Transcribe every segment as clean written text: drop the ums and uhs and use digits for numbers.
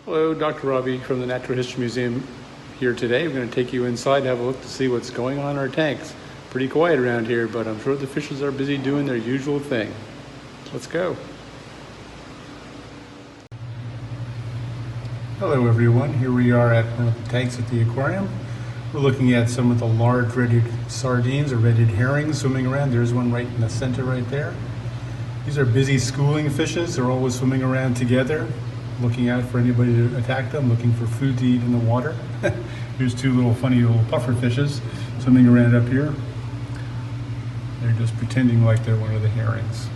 Hello, Dr. Robbie from the Natural History Museum here today. We're going to take you inside to have a look to see what's going on in our tanks. Pretty quiet around here, but I'm sure the fishes are busy doing their usual thing. Let's go. Hello everyone, here we are at one of the tanks at the aquarium. We're looking at some of the large reddied sardines or reddied herrings swimming around. There's one right in the center right there. These are busy schooling fishes. They're always swimming around together, looking out for anybody to attack them, looking for food to eat in the water. Here's two little funny little puffer fishes swimming around up here. They're just pretending like they're one of the herrings.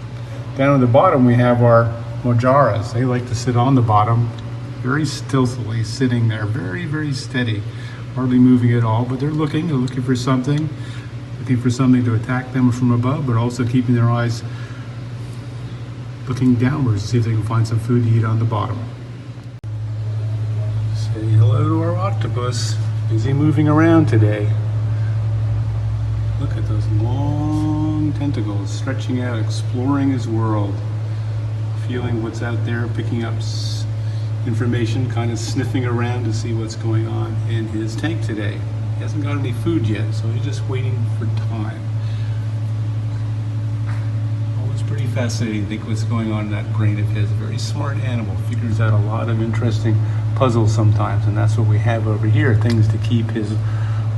Down at the bottom we have our mojaras. They like to sit on the bottom, very stealthily sitting there, very, very steady, hardly moving at all, but they're looking for something to attack them from above, but also keeping their eyes looking downwards to see if they can find some food to eat on the bottom. Say hello to our octopus. Busy moving around today. Look at those long tentacles stretching out, exploring his world, feeling what's out there, picking up information, kind of sniffing around to see what's going on in his tank today. He hasn't got any food yet, so he's just waiting for time. Always pretty fascinating to think what's going on in that brain of his. A very smart animal, figures out a lot of interesting puzzles sometimes, and that's what we have over here, things to keep his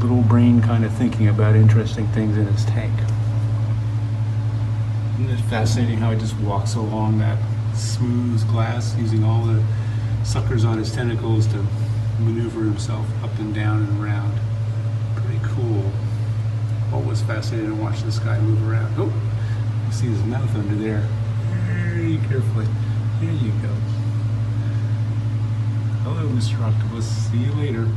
little brain kind of thinking about interesting things in his tank. Isn't it fascinating how he just walks along that smooth glass using all the suckers on his tentacles to maneuver himself up and down and around. Pretty cool. Always fascinating to watch this guy move around. Oh, you see his mouth under there. Very carefully. There you go. Hello, Mr. Octopus. See you later.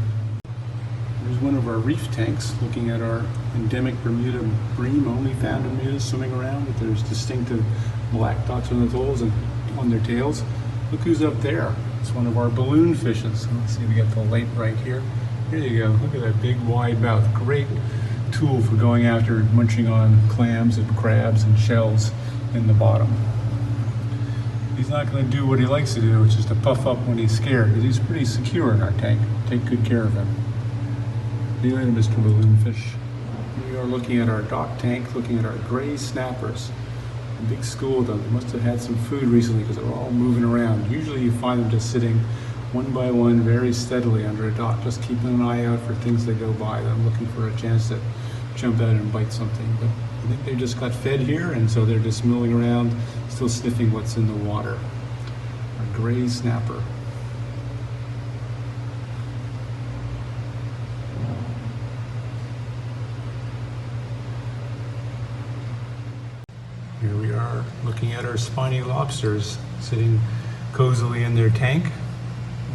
There's one of our reef tanks looking at our endemic Bermuda bream, only found in Bermuda, swimming around with their distinctive black dots on the tails and on their tails. Look who's up there. It's one of our balloon fishes. Let's see if we get the light right here. Here you go. Look at that big wide mouth. Great tool for going after munching on clams and crabs and shells in the bottom. He's not going to do what he likes to do, which is to puff up when he's scared, because he's pretty secure in our tank. Take good care of him. See you later, Mr. Balloonfish. We are looking at our dock tank, looking at our gray snappers. A big school of them. They must have had some food recently because they're all moving around. Usually you find them just sitting one by one very steadily under a dock, just keeping an eye out for things that go by them, looking for a chance to jump out and bite something. But I think they just got fed here, and so they're just milling around, still sniffing what's in the water. Our gray snapper. Here we are looking at our spiny lobsters sitting cozily in their tank.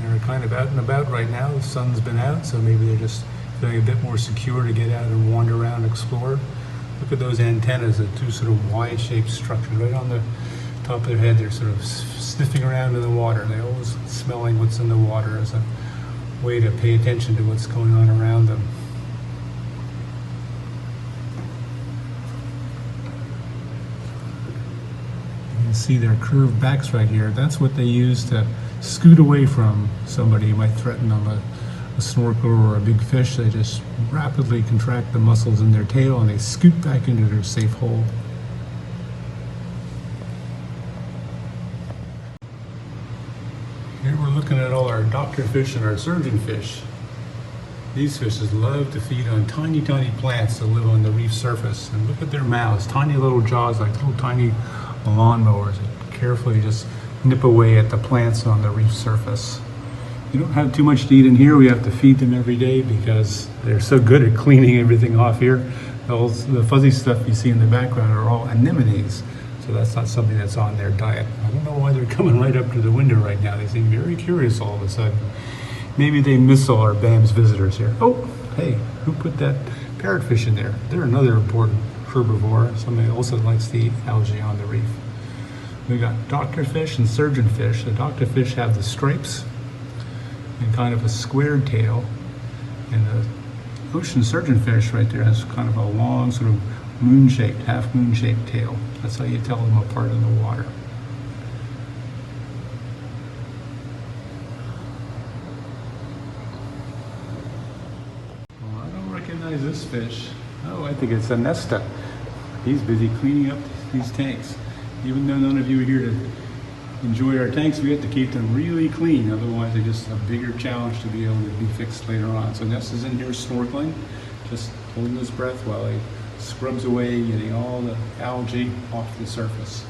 They're kind of out and about right now. The sun's been out, so maybe they're just feeling a bit more secure to get out and wander around and explore. Look at those antennas, the two sort of Y-shaped structures right on the top of their head. They're sort of sniffing around in the water. They're always smelling what's in the water as a way to pay attention to what's going on around them. See their curved backs right here. That's what they use to scoot away from somebody who might threaten them, a snorkeler or a big fish. They just rapidly contract the muscles in their tail and they scoot back into their safe hole. Here we're looking at all our doctor fish and our surgeon fish. These fishes love to feed on tiny, tiny plants that live on the reef surface. And look at their mouths, tiny little jaws like little tiny lawnmowers that carefully just nip away at the plants on the reef surface. You don't have too much to eat in here. We have to feed them every day because they're so good at cleaning everything off here. The fuzzy stuff you see in the background are all anemones, so that's not something that's on their diet. I don't know why they're coming right up to the window right now. They seem very curious all of a sudden. Maybe they miss all our BAMZ visitors here. Oh, hey, who put that parrotfish in there? They're another important herbivore, somebody also likes to eat algae on the reef. We got doctor fish and surgeon fish. The doctor fish have the stripes and kind of a squared tail, and the ocean surgeon fish right there has kind of a long sort of moon-shaped, half moon-shaped tail. That's how you tell them apart in the water. fish. Oh, I think it's a Nesta. He's busy cleaning up these tanks. Even though none of you are here to enjoy our tanks, we have to keep them really clean. Otherwise, they're just a bigger challenge to be able to be fixed later on. So Ness is in here snorkeling, just holding his breath while he scrubs away, getting all the algae off the surface.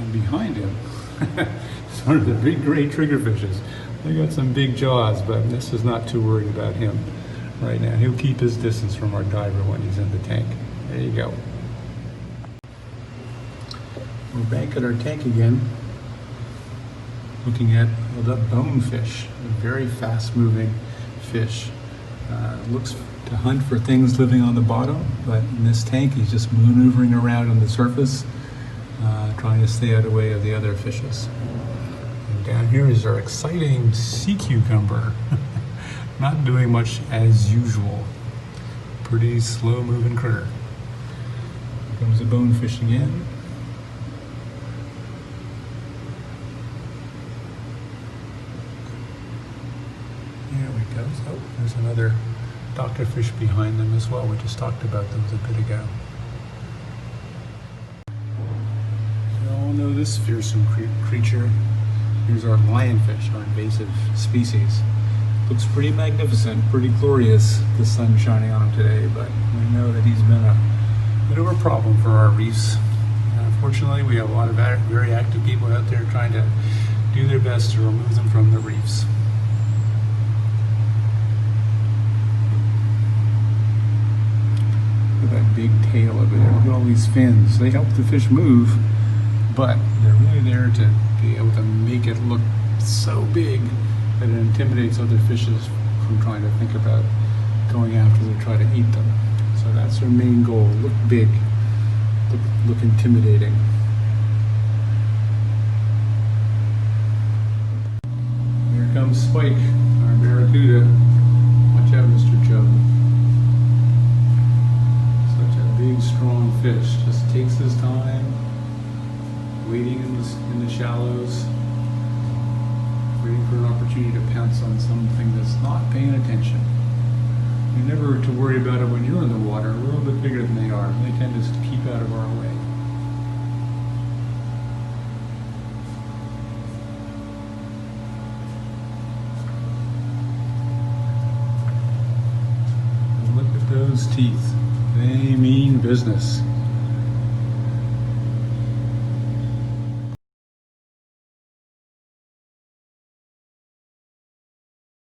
And behind him, is one of the big gray triggerfishes. They got some big jaws, but Ness is not too worried about him right now. He'll keep his distance from our diver when he's in the tank. There you go. We're back at our tank again, looking at the bonefish, a very fast-moving fish. Looks to hunt for things living on the bottom, but in this tank he's just maneuvering around on the surface, trying to stay out of the way of the other fishes. And down here is our exciting sea cucumber, not doing much as usual. Pretty slow-moving critter. Here comes the bonefish again. There we go. Oh, there's another doctorfish behind them as well. We just talked about those a bit ago. You all know this fearsome creature. Here's our lionfish, our invasive species. Looks pretty magnificent, pretty glorious, the sun shining on him today, but we know that he's been a bit of a problem for our reefs. Unfortunately, we have a lot of very active people out there trying to do their best to remove them from the reefs. Look at that big tail over there. Look at all these fins. They help the fish move, but they're really there to be able to make it look so big that it intimidates other fishes from trying to think about going after them to try to eat them. So that's their main goal. Look big, look intimidating. Here comes Spike, our Barracuda. Watch out, Mr. Joe. Such a big, strong fish. Just takes his time, waiting in the shallows, waiting for an opportunity to pounce on something that's not paying attention. You're never to worry about it when you're in the water. We're a little bit bigger than they are. They tend to keep out of our way. And look at those teeth. They mean business.